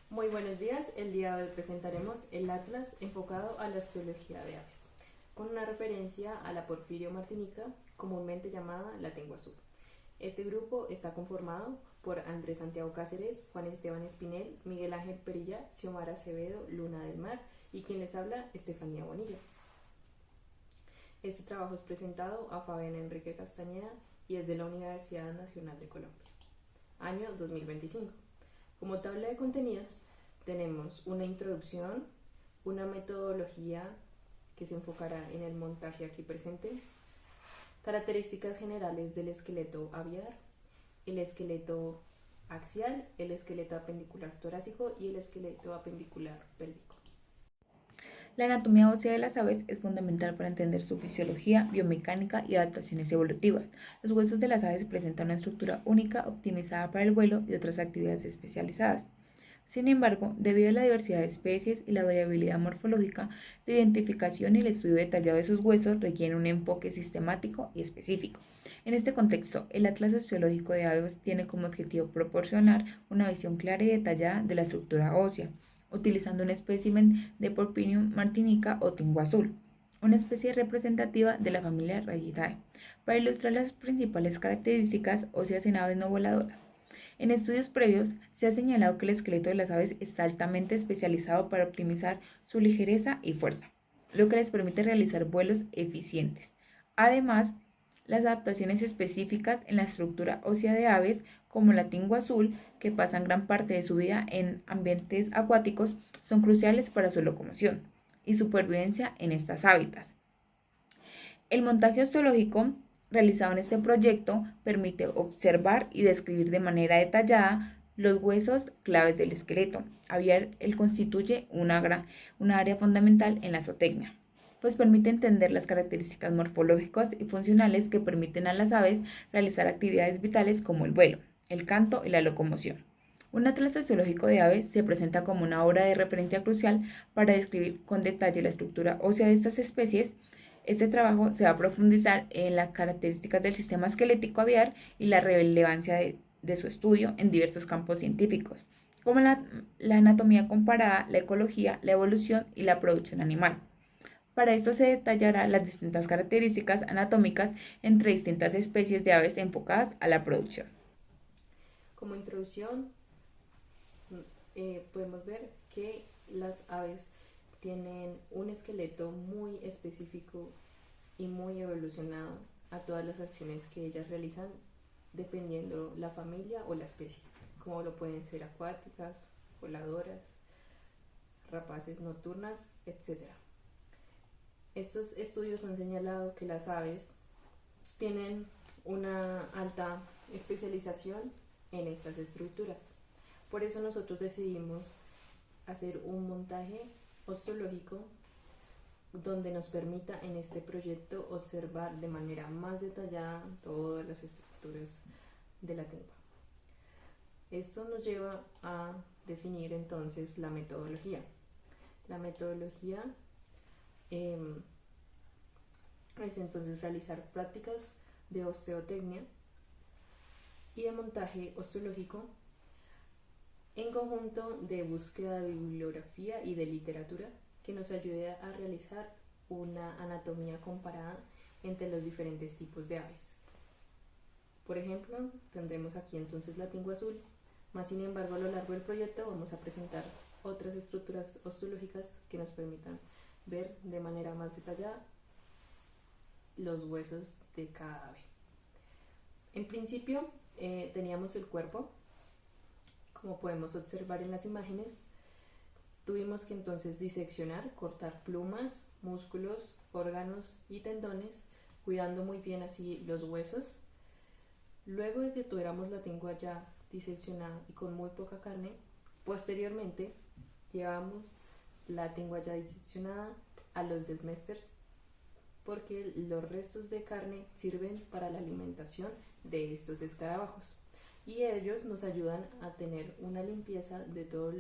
Muy buenos días, el día de hoy presentaremos el Atlas enfocado a la osteología de aves, con una referencia a la Porfirio martinica, comúnmente llamada la lengua azul. Este grupo está conformado por Andrés Santiago Cáceres, Juan Esteban Espinel, Miguel Ángel Perilla, Xiomara Acevedo, Luna del Mar y quien les habla, Estefanía Bonilla. Este trabajo es presentado a Fabián Enrique Castañeda y es de la Universidad Nacional de Colombia. Año 2025. Como tabla de contenidos tenemos una introducción, una metodología que se enfocará en el montaje aquí presente, características generales del esqueleto aviar, el esqueleto axial, el esqueleto apendicular torácico y el esqueleto apendicular pélvico. La anatomía ósea de las aves es fundamental para entender su fisiología, biomecánica y adaptaciones evolutivas. Los huesos de las aves presentan una estructura única optimizada para el vuelo y otras actividades especializadas. Sin embargo, debido a la diversidad de especies y la variabilidad morfológica, la identificación y el estudio detallado de sus huesos requieren un enfoque sistemático y específico. En este contexto, el Atlas Osteológico de Aves tiene como objetivo proporcionar una visión clara y detallada de la estructura ósea, utilizando un espécimen de Porfirio martinica o tingo azul, una especie representativa de la familia Rayidae, para ilustrar las principales características óseas en aves no voladoras. En estudios previos se ha señalado que el esqueleto de las aves está altamente especializado para optimizar su ligereza y fuerza, lo que les permite realizar vuelos eficientes. Además, las adaptaciones específicas en la estructura ósea de aves, como la tingo azul, que pasan gran parte de su vida en ambientes acuáticos, son cruciales para su locomoción y supervivencia en estos hábitats. El montaje osteológico realizado en este proyecto permite observar y describir de manera detallada los huesos claves del esqueleto aviar. Él constituye una área fundamental en la zootecnia, pues permite entender las características morfológicas y funcionales que permiten a las aves realizar actividades vitales como el vuelo, el canto y la locomoción. Un atlas osteológico de aves se presenta como una obra de referencia crucial para describir con detalle la estructura ósea de estas especies. Este trabajo se va a profundizar en las características del sistema esquelético aviar y la relevancia de su estudio en diversos campos científicos, como la anatomía comparada, la ecología, la evolución y la producción animal. Para esto se detallará las distintas características anatómicas entre distintas especies de aves enfocadas a la producción. Como introducción, podemos ver que las aves tienen un esqueleto muy específico y muy evolucionado a todas las acciones que ellas realizan dependiendo la familia o la especie, como lo pueden ser acuáticas, voladoras, rapaces nocturnas, etc. Estos estudios han señalado que las aves tienen una alta especialización en estas estructuras. Por eso nosotros decidimos hacer un montaje osteológico donde nos permita en este proyecto observar de manera más detallada todas las estructuras de la timba. Esto nos lleva a definir entonces la metodología. La metodología es entonces realizar prácticas de osteotecnia y de montaje osteológico en conjunto de búsqueda de bibliografía y de literatura que nos ayude a realizar una anatomía comparada entre los diferentes tipos de aves. Por ejemplo, tendremos aquí entonces la tingo azul, más sin embargo a lo largo del proyecto vamos a presentar otras estructuras osteológicas que nos permitan ver de manera más detallada los huesos de cada ave. En principio teníamos el cuerpo, como podemos observar en las imágenes. Tuvimos que entonces diseccionar, cortar plumas, músculos, órganos y tendones, cuidando muy bien así los huesos. Luego de que tuviéramos la lengua ya diseccionada y con muy poca carne, posteriormente llevamos la lengua ya diseccionada a los desmesters, porque los restos de carne sirven para la alimentación de estos escarabajos y ellos nos ayudan a tener una limpieza de toda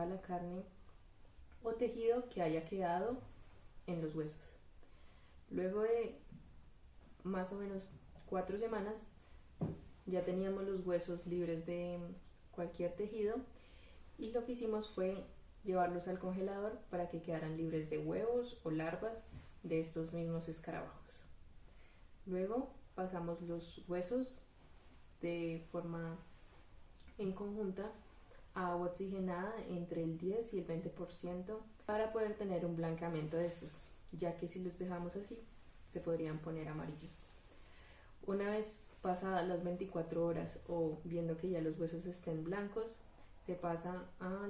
la carne o tejido que haya quedado en los huesos. Luego de más o menos 4 semanas ya teníamos los huesos libres de cualquier tejido y lo que hicimos fue llevarlos al congelador para que quedaran libres de huevos o larvas de estos mismos escarabajos. Luego pasamos los huesos de forma en conjunta a agua oxigenada entre el 10 y el 20% para poder tener un blanqueamiento de estos, ya que si los dejamos así se podrían poner amarillos. Una vez pasadas las 24 horas o viendo que ya los huesos estén blancos, se pasa a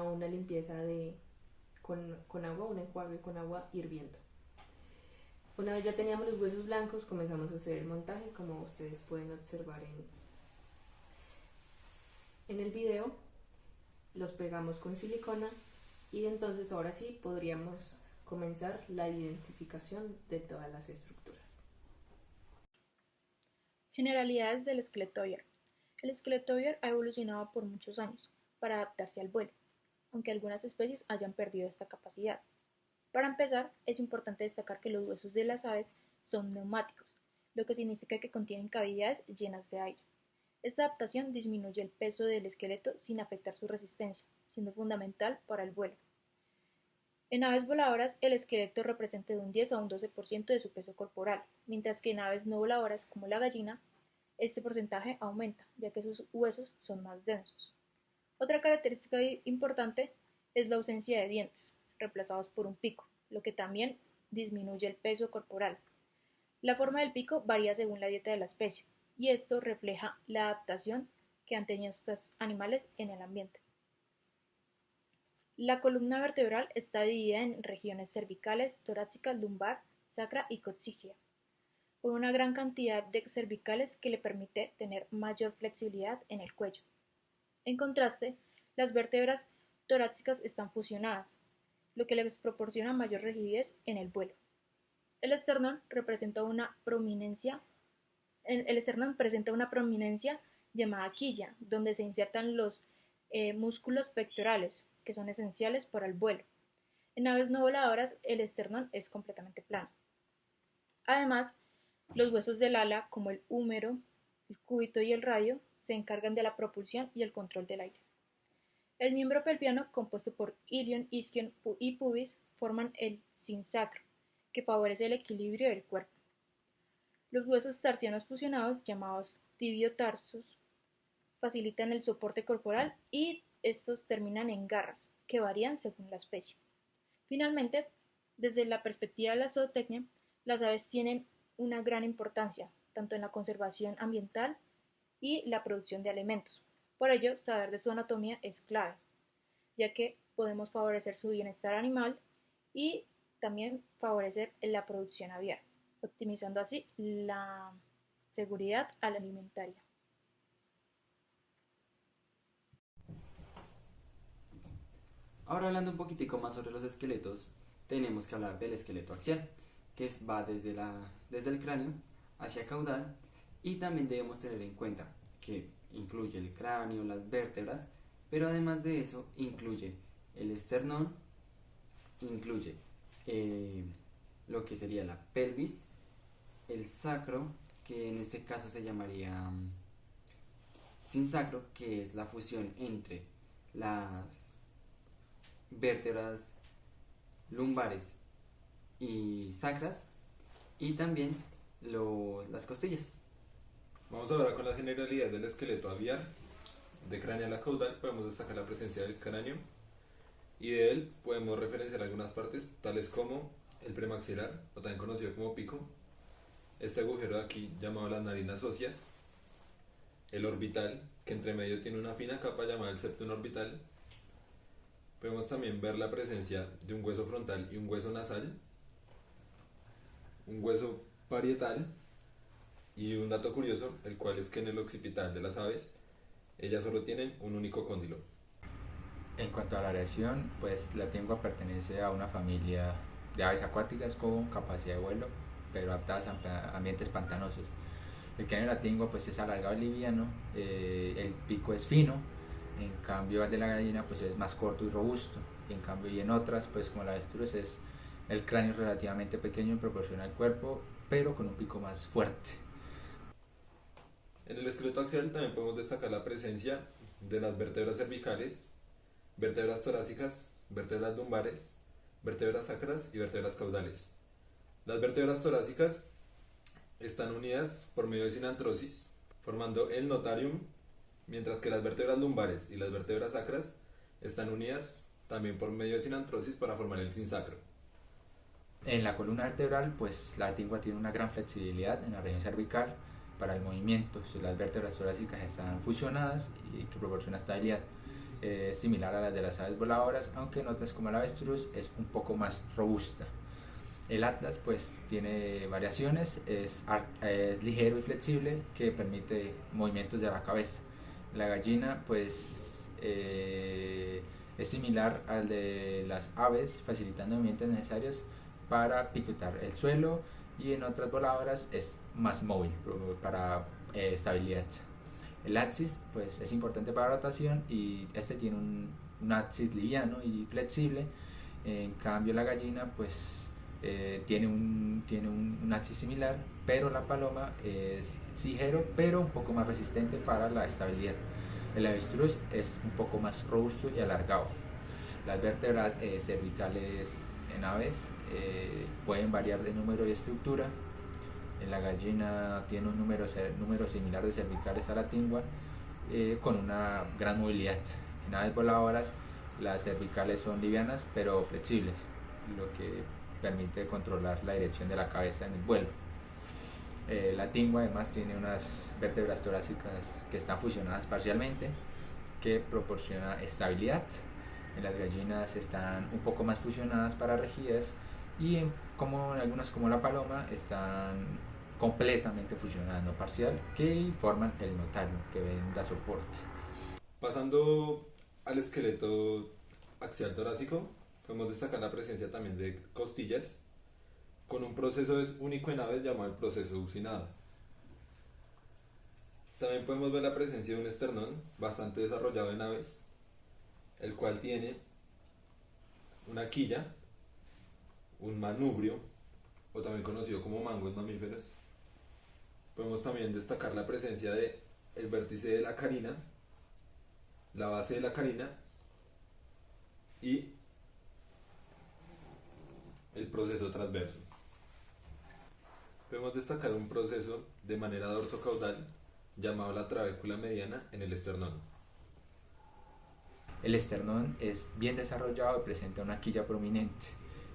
una limpieza con agua, un enjuague con agua hirviendo. Una vez ya teníamos los huesos blancos, comenzamos a hacer el montaje, como ustedes pueden observar en el video. Los pegamos con silicona y entonces ahora sí podríamos comenzar la identificación de todas las estructuras. Generalidades del esqueleto aviar. El esqueleto aviar ha evolucionado por muchos años para adaptarse al vuelo, aunque algunas especies hayan perdido esta capacidad. Para empezar, es importante destacar que los huesos de las aves son neumáticos, lo que significa que contienen cavidades llenas de aire. Esta adaptación disminuye el peso del esqueleto sin afectar su resistencia, siendo fundamental para el vuelo. En aves voladoras, el esqueleto representa de un 10 a un 12% de su peso corporal, mientras que en aves no voladoras, como la gallina, este porcentaje aumenta, ya que sus huesos son más densos. Otra característica importante es la ausencia de dientes, reemplazados por un pico, lo que también disminuye el peso corporal. La forma del pico varía según la dieta de la especie, y esto refleja la adaptación que han tenido estos animales en el ambiente. La columna vertebral está dividida en regiones cervicales, torácicas, lumbar, sacra y coxígea, con una gran cantidad de cervicales que le permite tener mayor flexibilidad en el cuello. En contraste, las vértebras torácicas están fusionadas, lo que les proporciona mayor rigidez en el vuelo. El esternón presenta una prominencia llamada quilla, donde se insertan los músculos pectorales, que son esenciales para el vuelo. En aves no voladoras, el esternón es completamente plano. Además, los huesos del ala, como el húmero, el cúbito y el radio, se encargan de la propulsión y el control del aire. El miembro pelviano, compuesto por ilion, isquion y pubis, forman el sinsacro, que favorece el equilibrio del cuerpo. Los huesos tarsianos fusionados, llamados tibiotarsos, facilitan el soporte corporal y estos terminan en garras, que varían según la especie. Finalmente, desde la perspectiva de la zootecnia, las aves tienen una gran importancia, tanto en la conservación ambiental y la producción de alimentos. Por ello, saber de su anatomía es clave, ya que podemos favorecer su bienestar animal y también favorecer la producción aviar, optimizando así la seguridad alimentaria. Ahora hablando un poquitico más sobre los esqueletos, tenemos que hablar del esqueleto axial, que va desde el cráneo hacia caudal, y también debemos tener en cuenta que incluye el cráneo, las vértebras, pero además de eso incluye el esternón, incluye lo que sería la pelvis, el sacro, que en este caso se llamaría sinsacro, que es la fusión entre las vértebras lumbares y sacras, y también las costillas. Vamos ahora con la generalidad del esqueleto aviar. De cráneo a la caudal podemos destacar la presencia del cráneo, y de él podemos referenciar algunas partes tales como el premaxilar, o también conocido como pico, este agujero de aquí llamado las narinas óseas, el orbital, que entre medio tiene una fina capa llamada el septum orbital. Podemos también ver la presencia de un hueso frontal y un hueso nasal, un hueso parietal, y un dato curioso, el cual es que en el occipital de las aves, ellas solo tienen un único cóndilo. En cuanto a la aviación, pues la tingua pertenece a una familia de aves acuáticas con capacidad de vuelo, pero adaptadas a ambientes pantanosos. El cráneo de la tingua pues es alargado y liviano, el pico es fino, en cambio el de la gallina pues es más corto y robusto, y en cambio y en otras pues como la avestruz es el cráneo relativamente pequeño en proporción al cuerpo, pero con un pico más fuerte. En el esqueleto axial también podemos destacar la presencia de las vértebras cervicales, vértebras torácicas, vértebras lumbares, vértebras sacras y vértebras caudales. Las vértebras torácicas están unidas por medio de sinantrosis, formando el notarium, mientras que las vértebras lumbares y las vértebras sacras están unidas también por medio de sinantrosis para formar el sinsacro. En la columna vertebral, pues la tingua tiene una gran flexibilidad en la región cervical para el movimiento. Si las vértebras torácicas están fusionadas y que proporciona estabilidad, similar a las de las aves voladoras, aunque en otras como el avestruz es un poco más robusta. El atlas pues tiene variaciones, es ligero y flexible que permite movimientos de la cabeza. La gallina pues es similar al de las aves, facilitando movimientos necesarios para picotear el suelo, y en otras voladoras es más móvil para estabilidad. El axis pues es importante para la rotación y este tiene un axis liviano y flexible. En cambio la gallina pues tiene un axis similar, pero la paloma es ligero pero un poco más resistente para la estabilidad. El avestruz es un poco más robusto y alargado. Las vértebras cervicales en aves pueden variar de número y estructura. En la gallina tiene un número similar de cervicales a la tingua, con una gran movilidad. En aves voladoras las cervicales son livianas pero flexibles, lo que permite controlar la dirección de la cabeza en el vuelo. La tingua además tiene unas vértebras torácicas que están fusionadas parcialmente, que proporciona estabilidad. En las gallinas están un poco más fusionadas para rigidez, y en algunas como la paloma están completamente fusionadas, no parcial, que forman el notario que da soporte. Pasando al esqueleto axial torácico, podemos destacar la presencia también de costillas, con un proceso único en aves llamado el proceso bucinado. También podemos ver la presencia de un esternón bastante desarrollado en aves, el cual tiene una quilla, un manubrio, o también conocido como mango en mamíferos. Podemos también destacar la presencia de el vértice de la carina, la base de la carina y el proceso transverso. Podemos destacar un proceso de manera dorsocaudal llamado la trabécula mediana en el esternón. El esternón es bien desarrollado y presenta una quilla prominente.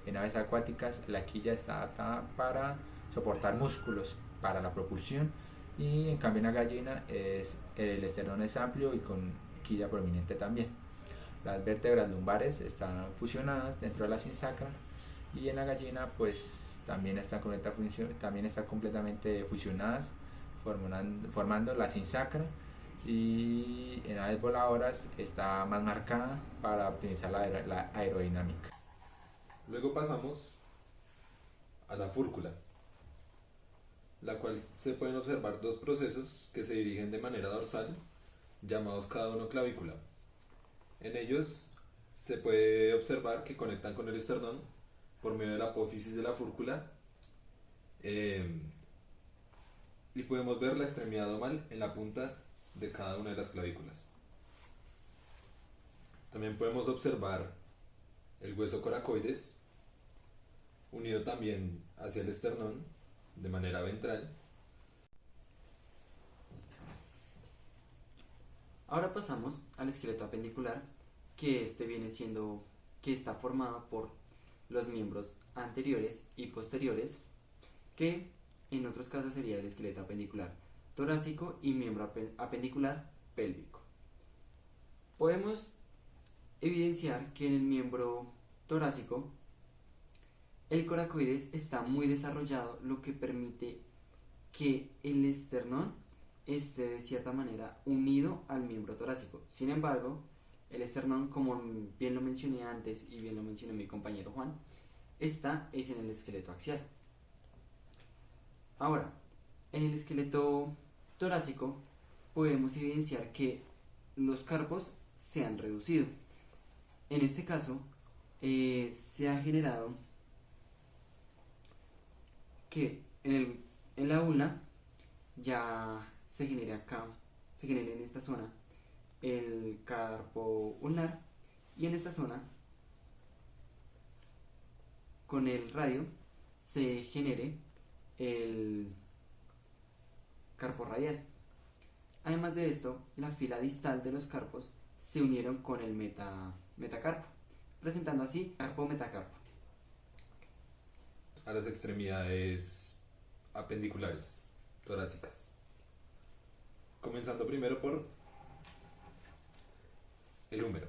En aves acuáticas la quilla está adaptada para soportar músculos para la propulsión, y en cambio en la gallina el esternón es amplio y con quilla prominente también. Las vértebras lumbares están fusionadas dentro de la sinsacra, y en la gallina pues también están completamente fusionadas, formando la sinsacra, y en aves voladoras está más marcada para optimizar la aerodinámica. Luego pasamos a la fúrcula, la cual se pueden observar dos procesos que se dirigen de manera dorsal, llamados cada uno clavícula. En ellos se puede observar que conectan con el esternón por medio de la apófisis de la fúrcula, y podemos ver la extremidad domal en la punta de cada una de las clavículas. También podemos observar el hueso coracoides, unido también hacia el esternón de manera ventral. Ahora pasamos al esqueleto apendicular, que que está formado por los miembros anteriores y posteriores, que en otros casos sería el esqueleto apendicular torácico y miembro apendicular pélvico. Podemos evidenciar que en el miembro torácico el coracoides está muy desarrollado, lo que permite que el esternón esté de cierta manera unido al miembro torácico. Sin embargo, el esternón, como bien lo mencioné antes y bien lo mencionó mi compañero Juan, es en el esqueleto axial. Ahora, en el esqueleto torácico podemos evidenciar que los carpos se han reducido. En este caso, se ha generado que en la ulna ya se genera en esta zona el carpo ulnar, y en esta zona, con el radio, se genere el carpo radial. Además de esto, la fila distal de los carpos se unieron con el metacarpo, presentando así carpo-metacarpo. A las extremidades apendiculares, torácicas. Comenzando primero por el húmero,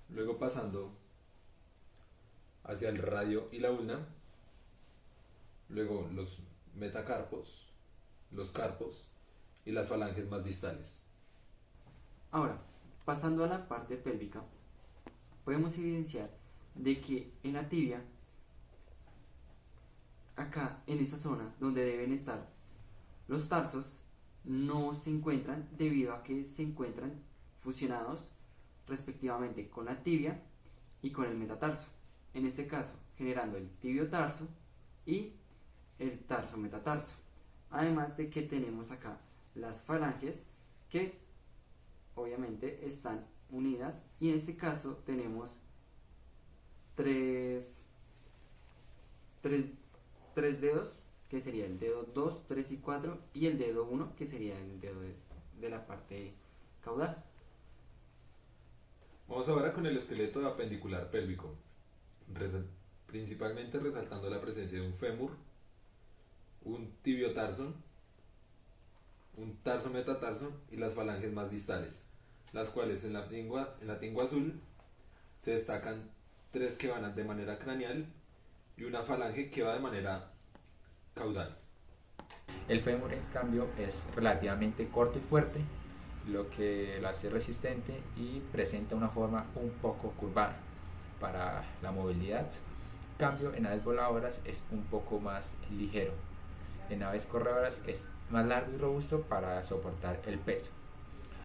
luego pasando hacia el radio y la ulna, luego los metacarpos, los carpos y las falanges más distales. Ahora, pasando a la parte pélvica, podemos evidenciar de que en la tibia, acá en esta zona donde deben estar los tarsos, no se encuentran debido a que se encuentran fusionados respectivamente con la tibia y con el metatarso, en este caso generando el tibiotarso y el tarso metatarso. Además de que tenemos acá las falanges que obviamente están unidas, y en este caso tenemos tres dedos, que sería el dedo 2, 3 y 4, y el dedo 1, que sería el dedo de la parte caudal. Vamos ahora con el esqueleto apendicular pélvico, principalmente resaltando la presencia de un fémur, un tibiotarso, un tarso metatarso y las falanges más distales, las cuales en la tingua azul se destacan 3 que van de manera craneal y una falange que va de manera caudal. El fémur, en cambio, es relativamente corto y fuerte, lo que lo hace resistente y presenta una forma un poco curvada para la movilidad. En cambio, en aves voladoras es un poco más ligero. En aves corredoras es más largo y robusto para soportar el peso.